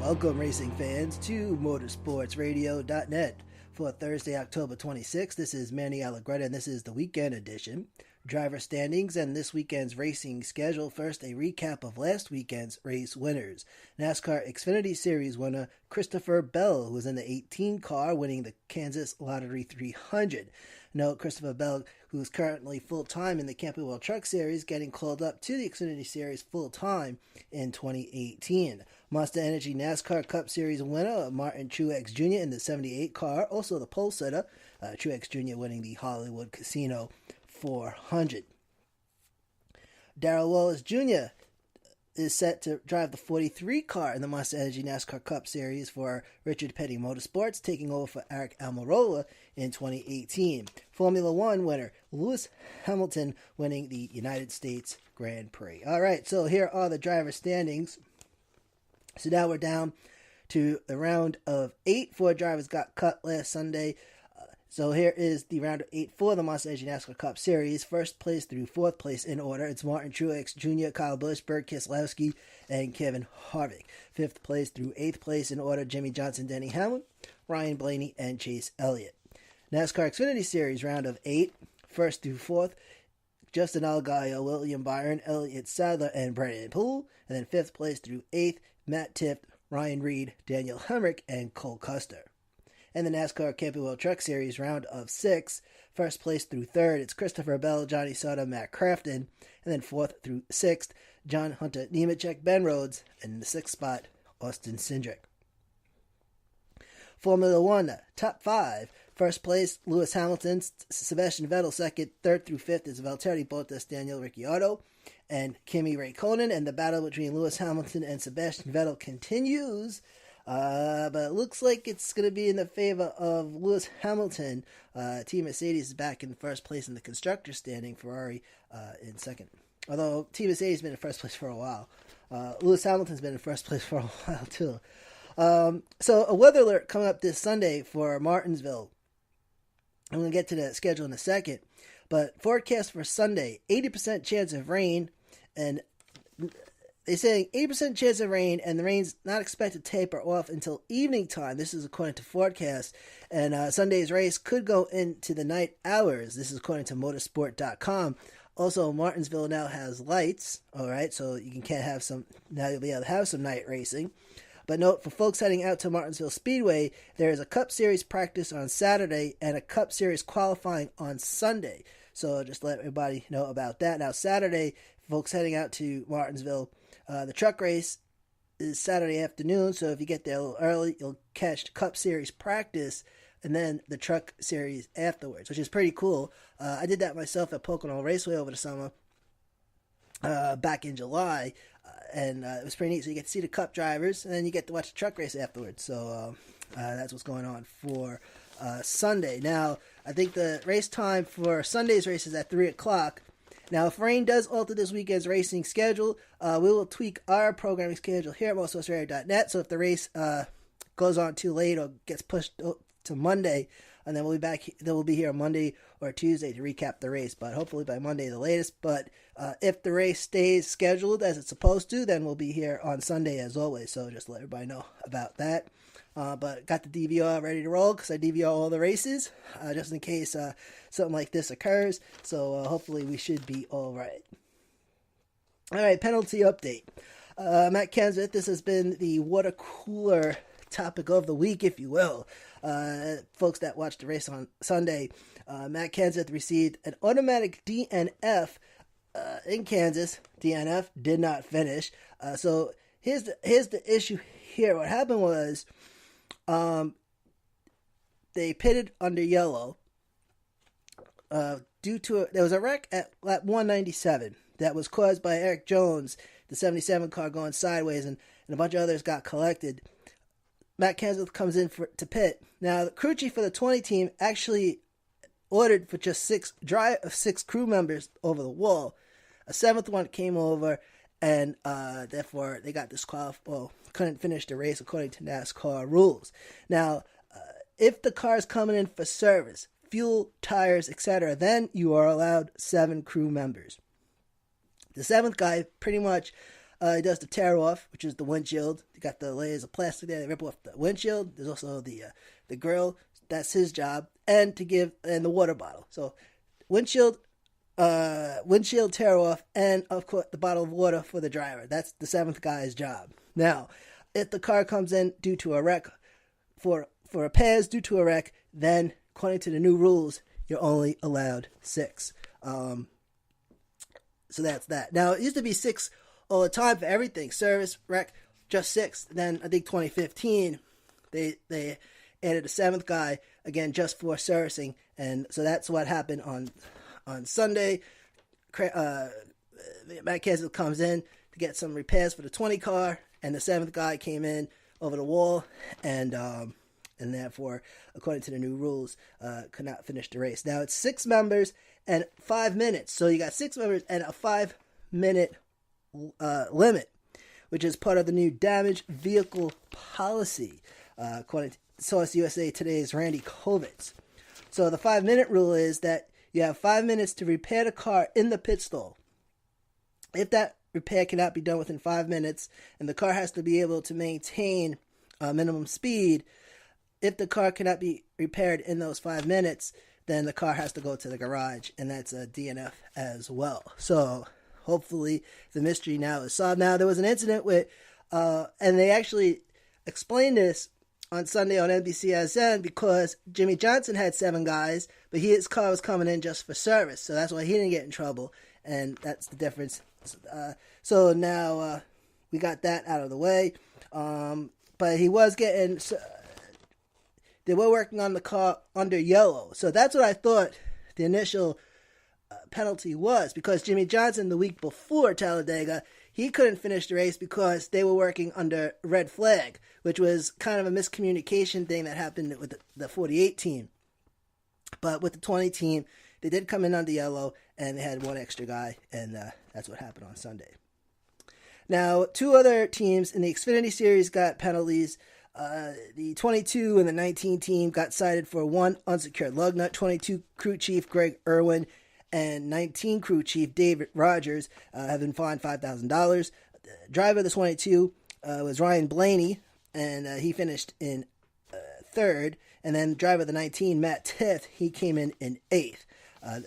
Welcome, racing fans, to motorsportsradio.net. For Thursday, October 26th, this is Manny Allegretta, and this is the weekend edition. Driver standings and this weekend's racing schedule. First, a recap of last weekend's race winners. NASCAR Xfinity Series winner Christopher Bell, who was in the 18 car, winning the Kansas Lottery 300. Note, Christopher Bell, who is currently full-time in the Camping World Truck Series, getting called up to the Xfinity Series full-time in 2018. Monster Energy NASCAR Cup Series winner Martin Truex Jr. in the 78 car, also the pole sitter, Truex Jr. winning the Hollywood Casino 400. Darrell Wallace Jr. is set to drive the 43 car in the Monster Energy NASCAR Cup Series for Richard Petty Motorsports, taking over for Eric Almirola in 2018. Formula One winner Lewis Hamilton winning the United States Grand Prix. All right, so here are the driver standings. So now we're down to the round of 8. 4 drivers got cut last Sunday. So here is the round of 8 for the Monster Energy NASCAR Cup Series. First place through 4th place in order. It's Martin Truex Jr., Kyle Busch, Burt Keselowski, and Kevin Harvick. 5th place through 8th place in order. Jimmie Johnson, Denny Hamlin, Ryan Blaney, and Chase Elliott. NASCAR Xfinity Series round of 8. First through 4th. Justin Allgaier, William Byron, Elliott Sadler, and Brennan Poole. And then 5th place through 8th. Matt Tifft, Ryan Reed, Daniel Hemrick, and Cole Custer. And the NASCAR Camping World Truck Series round of 6. First place through 3rd, it's Christopher Bell, Johnny Sauter, Matt Crafton. And then 4th through 6th, John Hunter Nemechek, Ben Rhodes. And in the 6th spot, Austin Cindric. Formula One, top 5. First place, Lewis Hamilton, Sebastian Vettel. 2nd, 3rd through 5th is Valtteri Bottas, Daniel Ricciardo, and Kimi Räikkönen. And the battle between Lewis Hamilton and Sebastian Vettel continues. But it looks like it's going to be in the favor of Lewis Hamilton. Team Mercedes is back in first place in the constructor standing. Ferrari in second. Although Team Mercedes has been in first place for a while. Lewis Hamilton's been in first place for a while too. So a weather alert coming up this Sunday for Martinsville. I'm going to get to the schedule in a second. But forecast for Sunday, 80% chance of rain. And they're saying 80% chance of rain, and the rain's not expected to taper off until evening time. This is according to forecast. And Sunday's race could go into the night hours. This is according to motorsport.com. Also, Martinsville now has lights. All right, so you can have some. Now you'll be able to have some night racing. But note, for folks heading out to Martinsville Speedway, there is a Cup Series practice on Saturday and a Cup Series qualifying on Sunday. So just let everybody know about that. Now, Saturday, folks heading out to Martinsville, the truck race is Saturday afternoon. So if you get there a little early, you'll catch the Cup Series practice and then the truck series afterwards, which is pretty cool. I did that myself at Pocono Raceway over the summer, back in July. And it was pretty neat. So you get to see the Cup drivers, and then you get to watch the truck race afterwards. So that's what's going on for Sunday. Now, I think the race time for Sunday's race is at 3 o'clock. Now, if rain does alter this weekend's racing schedule, we will tweak our programming schedule here at motorsportsradio.net. So if the race goes on too late or gets pushed to Monday, and then we'll be back. Then we'll be here on Monday or Tuesday to recap the race, but hopefully by Monday the latest. But if the race stays scheduled as it's supposed to, then we'll be here on Sunday as always. So just let everybody know about that. But got the DVR ready to roll because I DVR all the races just in case something like this occurs. So hopefully we should be all right. All right, penalty update. Matt Kenseth, this has been the water cooler topic of the week, if you will. Folks that watched the race on Sunday, Matt Kenseth received an automatic DNF in Kansas. DNF did not finish. So here's the issue here. What happened was they pitted under yellow due to there was a wreck at lap 197 that was caused by Eric Jones, the 77 car going sideways, and a bunch of others got collected. Matt Kenseth comes in to pit. Now, the crew chief for the 20 team actually ordered for just six crew members over the wall. A seventh one came over, and therefore they got disqualified. Well, couldn't finish the race according to NASCAR rules. Now, if the car is coming in for service, fuel, tires, etc., then you are allowed 7 crew members. The seventh guy pretty much He does the tear off, which is the windshield. You got the layers of plastic there. They rip off the windshield. There's also the grill. That's his job, and the water bottle. So windshield tear off, and of course the bottle of water for the driver. That's the seventh guy's job. Now, if the car comes in due to a wreck, for repairs due to a wreck, then according to the new rules, you're only allowed 6. So that's that. Now, it used to be 6 all the time for everything. Service, wreck, just 6. Then I think 2015, they added a 7th guy, again, just for servicing. And so that's what happened on Sunday. Matt Kenseth comes in to get some repairs for the 20 car, and the 7th guy came in over the wall, and therefore, according to the new rules, could not finish the race. Now, it's 6 members and 5 minutes. So you got 6 members and a 5-minute limit, which is part of the new damaged vehicle policy, according to Source USA Today's Randy Kovitz. So the 5-minute rule is that you have 5 minutes to repair the car in the pit stall. If that repair cannot be done within 5 minutes, and the car has to be able to maintain minimum speed, if the car cannot be repaired in those 5 minutes, then the car has to go to the garage, and that's a DNF as well. So hopefully the mystery now is solved. Now, there was an incident with, and they actually explained this on Sunday on NBCSN, because Jimmy Johnson had 7 guys, but his car was coming in just for service, so that's why he didn't get in trouble, and that's the difference. So now we got that out of the way, but he was getting... They were working on the car under yellow. So that's what I thought the initial penalty was, because Jimmy Johnson, the week before Talladega, he couldn't finish the race because they were working under red flag, which was kind of a miscommunication thing that happened with the 48 team. But with the 20 team, they did come in under yellow, and they had 1 extra guy, and that's what happened on Sunday. Now, 2 other teams in the Xfinity Series got penalties. The 22 and the 19 team got cited for 1 unsecured lug nut. 22 crew chief Greg Irwin and 19 crew chief David Rogers have been fined $5,000. Driver of the 22 was Ryan Blaney, and he finished in 3rd. And then driver of the 19, Matt Tifft, he came in 8th,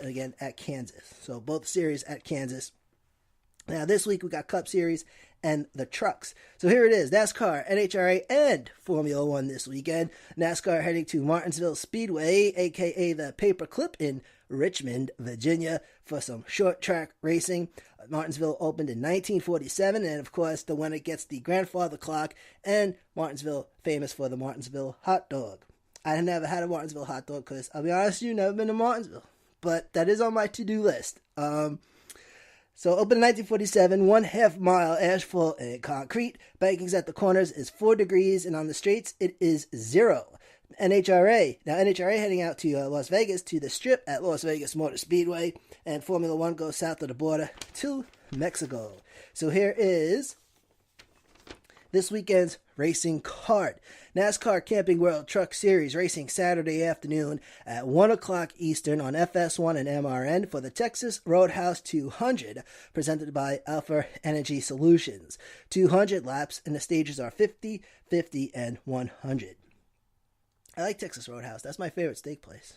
again at Kansas. So both series at Kansas. Now this week we got Cup Series and the trucks. So here it is, NASCAR, NHRA, and Formula One this weekend. NASCAR heading to Martinsville Speedway, aka the Paperclip in Richmond, Virginia, for some short track racing. Martinsville opened in 1947, and of course the winner gets the grandfather clock, and Martinsville famous for the Martinsville hot dog. I never had a Martinsville hot dog because, I'll be honest with you, never been to Martinsville, but that is on my to-do list. So open in 1947, 1/2 mile asphalt and concrete. Bankings at the corners is 4 degrees, and on the straights it is 0. NHRA. Now NHRA heading out to Las Vegas to the Strip at Las Vegas Motor Speedway, and Formula One goes south of the border to Mexico. So here is this weekend's racing card. NASCAR Camping World Truck Series racing Saturday afternoon at 1 o'clock Eastern on FS1 and MRN for the Texas Roadhouse 200, presented by Alpha Energy Solutions. 200 laps, and the stages are 50, 50, and 100. I like Texas Roadhouse. That's my favorite steak place.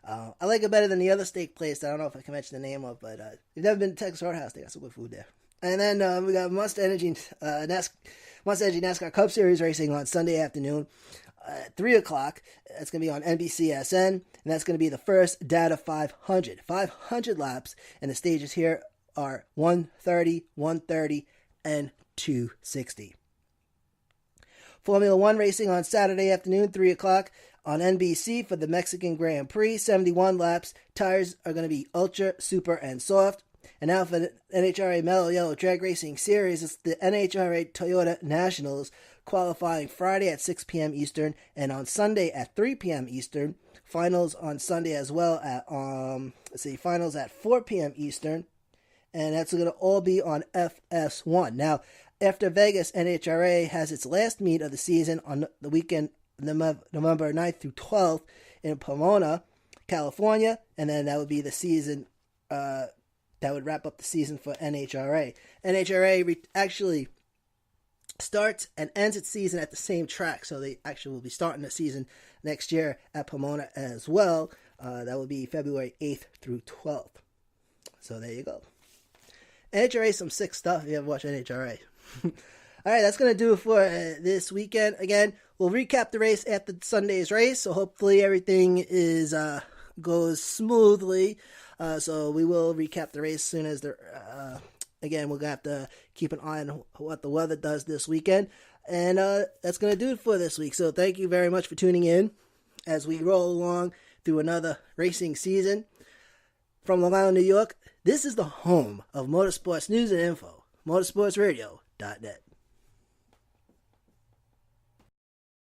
I like it better than the other steak place that I don't know if I can mention the name of, but if you've never been to Texas Roadhouse, they got some good food there. And then we got Monster Energy NASCAR Cup Series racing on Sunday afternoon at 3 o'clock. That's going to be on NBCSN, and that's going to be the first Data 500. 500 laps, and the stages here are 130, 130, and 260. Formula One racing on Saturday afternoon, 3 o'clock on NBC for the Mexican Grand Prix. 71 laps. Tires are going to be ultra, super, and soft. And now for the NHRA Mellow Yellow Drag Racing Series, it's the NHRA Toyota Nationals qualifying Friday at 6 p.m. Eastern and on Sunday at 3 p.m. Eastern. Finals on Sunday as well at, finals at 4 p.m. Eastern. And that's going to all be on FS1. Now, after Vegas, NHRA has its last meet of the season on the weekend, November 9th through 12th in Pomona, California. And then that would be the season... that would wrap up the season for NHRA. NHRA actually starts and ends its season at the same track, so they actually will be starting the season next year at Pomona as well. That will be February 8th through 12th. So there you go. NHRA is some sick stuff if you ever watch NHRA. All right, that's going to do it for this weekend. Again, we'll recap the race after Sunday's race, so hopefully everything goes smoothly. So we will recap the race as soon as again, we're going to have to keep an eye on what the weather does this weekend. And that's going to do it for this week. So thank you very much for tuning in as we roll along through another racing season. From Long Island, New York, this is the home of motorsports news and info, motorsportsradio.net.